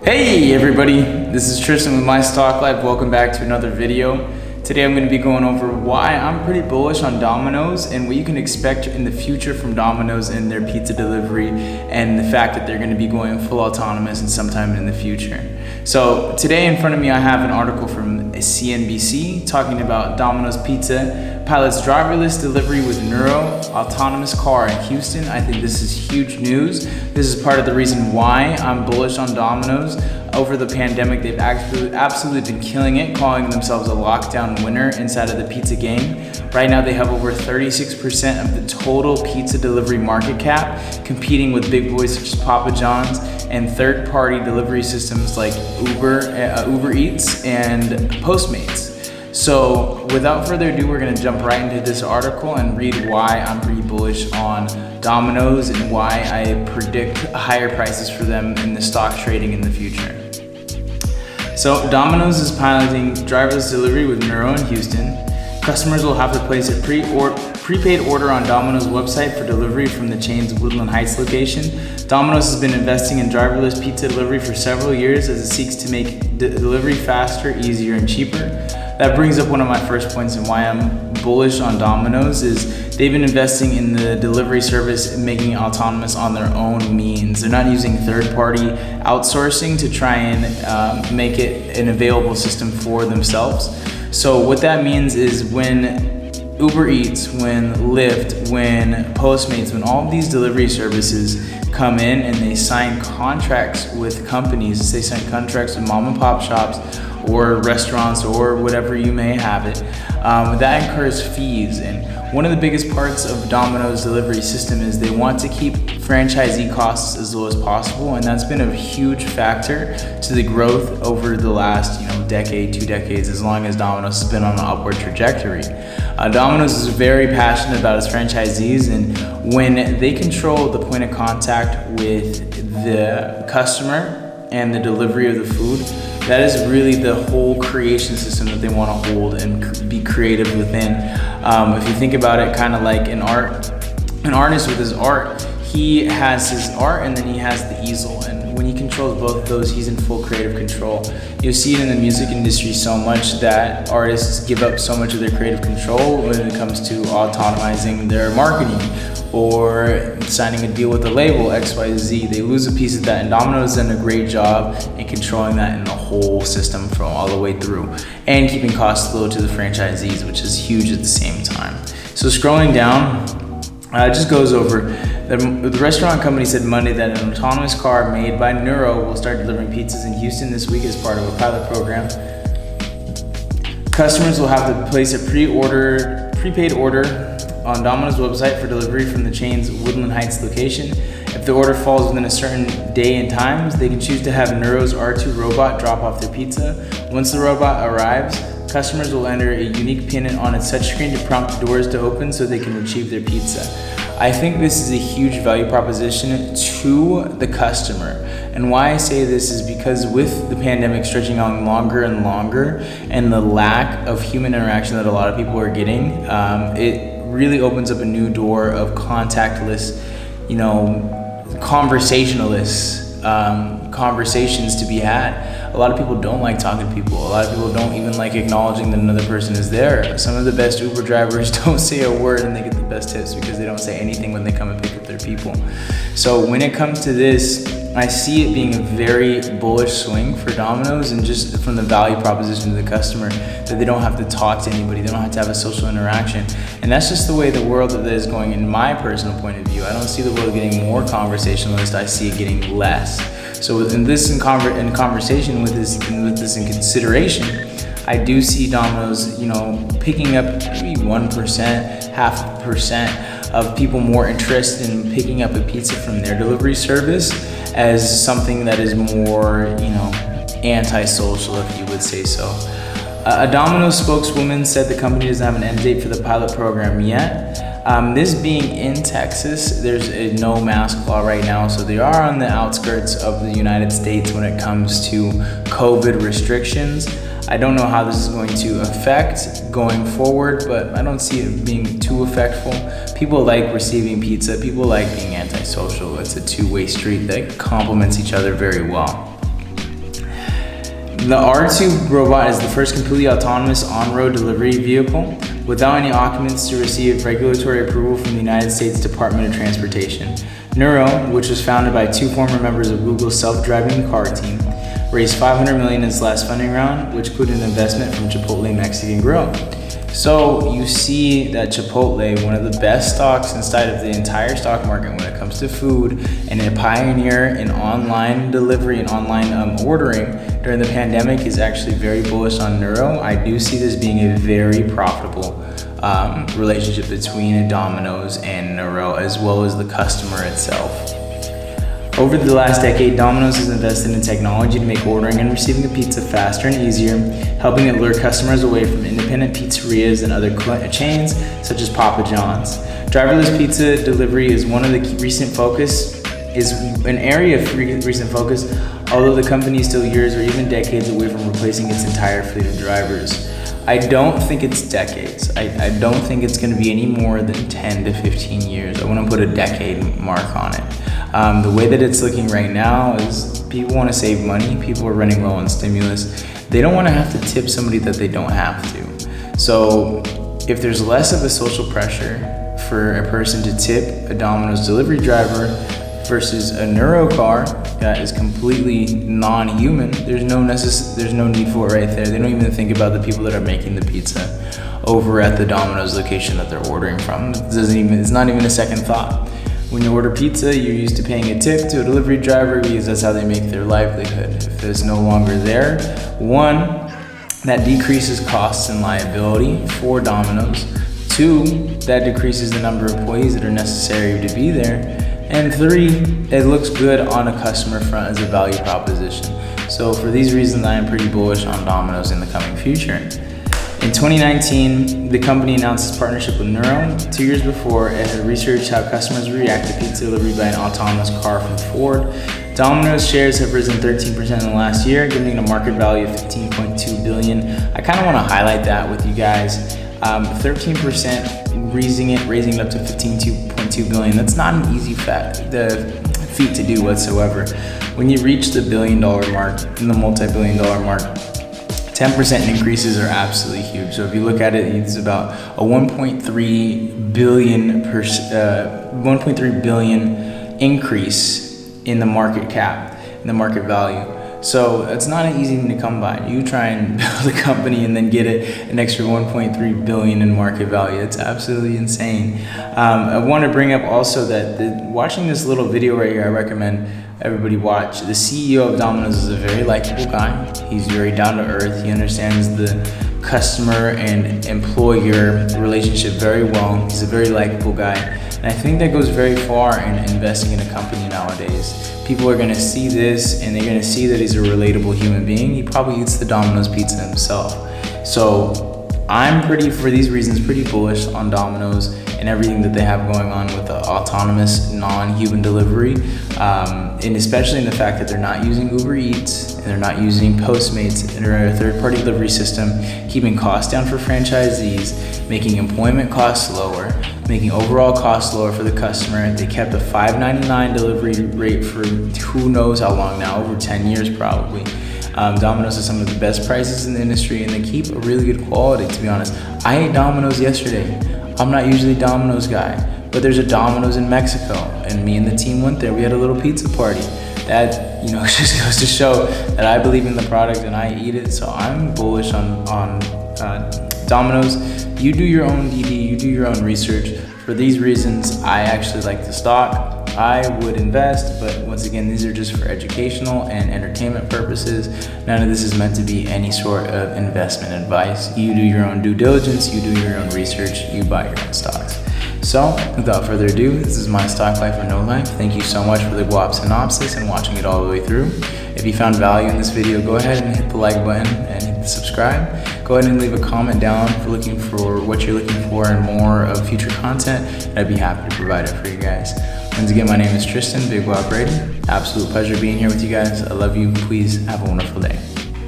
Hey everybody, this is Tristan with MyStockLife. Welcome back to another video. Today I'm going to be going over why I'm pretty bullish on Domino's and what you can expect in the future from Domino's and their pizza delivery, and the fact that they're going to be going full autonomous and sometime in the future. So today in front of me I have an article from CNBC talking about Domino's Pizza pilots driverless delivery with Nuro autonomous car in Houston. I think this is huge news. This is part of the reason why I'm bullish on Domino's. Over the pandemic, they've absolutely been killing it, calling themselves a lockdown winner inside of the pizza game. Right now, they have over 36% of the total pizza delivery market cap, competing with big boys such as Papa John's and third-party delivery systems like Uber Eats and Postmates. So without further ado, we're gonna jump right into this article and read why I'm pretty bullish on Domino's and why I predict higher prices for them in the stock trading in the future. So Domino's is piloting driverless delivery with Nuro in Houston. Customers will have to place a prepaid order on Domino's website for delivery from the chain's Woodland Heights location. Domino's has been investing in driverless pizza delivery for several years as it seeks to make delivery faster, easier, and cheaper. That brings up one of my first points and why I'm bullish on Domino's is they've been investing in the delivery service and making it autonomous on their own means. They're not using third-party outsourcing to try and make it an available system for themselves. So what that means is when Uber Eats, when Lyft, when Postmates, when all of these delivery services come in and they sign contracts with companies, they sign contracts with mom and pop shops or restaurants or whatever you may have it, that incurs fees. And one of the biggest parts of Domino's delivery system is they want to keep franchisee costs as low as possible, and that's been a huge factor to the growth over the last decade, 2 decades, as long as Domino's has been on an upward trajectory. Domino's is very passionate about its franchisees, and when they control the point of contact with the customer and the delivery of the food, that is really the whole creation system that they want to hold and be creative within. If you think about it, kind of like an artist with his art, he has his art and then he has the easel. And when he controls both of those, he's in full creative control. You'll see it in the music industry so much that artists give up so much of their creative control when it comes to autonomizing their marketing or signing a deal with a label XYZ. They lose a piece of that, and Domino's done a great job in controlling that in the whole system from all the way through and keeping costs low to the franchisees, which is huge at the same time. So scrolling down, it just goes over, the restaurant company said Monday that an autonomous car made by Nuro will start delivering pizzas in Houston this week as part of a pilot program. Customers will have to place a prepaid order on Domino's website for delivery from the chain's Woodland Heights location. If the order falls within a certain day and times, they can choose to have Nuro's R2 robot drop off their pizza. Once the robot arrives, customers will enter a unique pin on its touchscreen to prompt the doors to open so they can retrieve their pizza. I think this is a huge value proposition to the customer. And why I say this is because with the pandemic stretching on longer and longer and the lack of human interaction that a lot of people are getting, it really opens up a new door of contactless, conversations to be had. A lot of people don't like talking to people. A lot of people don't even like acknowledging that another person is there. Some of the best Uber drivers don't say a word and they get the best tips because they don't say anything when they come and pick up their people. So when it comes to this, I see it being a very bullish swing for Domino's, and just from the value proposition to the customer, that they don't have to talk to anybody, they don't have to have a social interaction. And that's just the way the world is going in my personal point of view. I don't see the world getting more conversationalist, I see it getting less. So in conversation with this in consideration, I do see Domino's, picking up maybe 1%, 0.5% of people more interested in picking up a pizza from their delivery service as something that is more, antisocial, if you would say so. A Domino's spokeswoman said the company doesn't have an end date for the pilot program yet. This being in Texas, there's a no mask law right now, so they are on the outskirts of the United States when it comes to COVID restrictions. I don't know how this is going to affect going forward, but I don't see it being too effectful. People like receiving pizza, people like being antisocial. It's a two-way street that complements each other very well. The R2 robot is the first completely autonomous on-road delivery vehicle without any occupants to receive regulatory approval from the United States Department of Transportation. Nuro, which was founded by 2 former members of Google's self-driving car team, raised $500 million in its last funding round, which included an investment from Chipotle Mexican Grill. So you see that Chipotle, one of the best stocks inside of the entire stock market when it comes to food, and a pioneer in online delivery and online ordering during the pandemic, is actually very bullish on Nuro. I do see this being a very profitable relationship between Domino's and Nuro, as well as the customer itself. Over the last decade, Domino's has invested in technology to make ordering and receiving a pizza faster and easier, helping it lure customers away from independent pizzerias and other chains such as Papa John's. Driverless pizza delivery is one of the an area of recent focus, although the company is still years or even decades away from replacing its entire fleet of drivers. I don't think it's decades. I don't think it's going to be any more than 10 to 15 years. I wouldn't put a decade mark on it. The way that it's looking right now is people want to save money. People are running low on stimulus. They don't want to have to tip somebody that they don't have to. So if there's less of a social pressure for a person to tip a Domino's delivery driver versus a Nuro car that is completely non-human, there's no need for it right there. They don't even think about the people that are making the pizza over at the Domino's location that they're ordering from. It's not even a second thought. When you order pizza, you're used to paying a tip to a delivery driver because that's how they make their livelihood. If it's no longer there, one, that decreases costs and liability for Domino's. Two, that decreases the number of employees that are necessary to be there. And three, it looks good on a customer front as a value proposition. So for these reasons, I am pretty bullish on Domino's in the coming future. In 2019, the company announced its partnership with Nuro. 2 years before, it had researched how customers react to pizza delivery by an autonomous car from Ford. Domino's shares have risen 13% in the last year, giving it a market value of $15.2 billion. I kind of want to highlight that with you guys. 13% raising it up to $15.2 billion. That's not an easy feat to do whatsoever. When you reach the billion-dollar mark and the multi-billion-dollar mark, 10% increases are absolutely huge. So if you look at it, it's about a 1.3 billion increase in the market cap, in the market value. So it's not an easy thing to come by. You try and build a company and then get an extra 1.3 billion in market value. It's absolutely insane. I want to bring up also that watching this little video right here, I recommend everybody watch. The CEO of Domino's is a very likable guy. He's very down to earth. He understands the customer and employer relationship very well. He's a very likable guy. And I think that goes very far in investing in a company nowadays. People are gonna see this and they're gonna see that he's a relatable human being. He probably eats the Domino's pizza himself. So I'm for these reasons, pretty bullish on Domino's and everything that they have going on with the autonomous non-human delivery. And especially in the fact that they're not using Uber Eats and they're not using Postmates or a third-party delivery system, keeping costs down for franchisees, making employment costs lower, making overall costs lower for the customer. They kept a $5.99 delivery rate for who knows how long now, over 10 years probably. Domino's has some of the best prices in the industry and they keep a really good quality, to be honest. I ate Domino's yesterday. I'm not usually a Domino's guy, but there's a Domino's in Mexico and me and the team went there. We had a little pizza party. That, just goes to show that I believe in the product and I eat it. So I'm bullish on Domino's. You do your own DD, you do your own research. For these reasons, I actually like the stock. I would invest, but once again, these are just for educational and entertainment purposes. None of this is meant to be any sort of investment advice. You do your own due diligence, you do your own research, you buy your own stocks. So without further ado, this is MyStockLife or No Life. Thank you so much for the Guap Synopsis and watching it all the way through. If you found value in this video, go ahead and hit the like button and hit the subscribe. Go ahead and leave a comment down for what you're looking for and more of future content, and I'd be happy to provide it for you guys. Once again, my name is Tristan, Big Guap Brady. Absolute pleasure being here with you guys. I love you. Please have a wonderful day.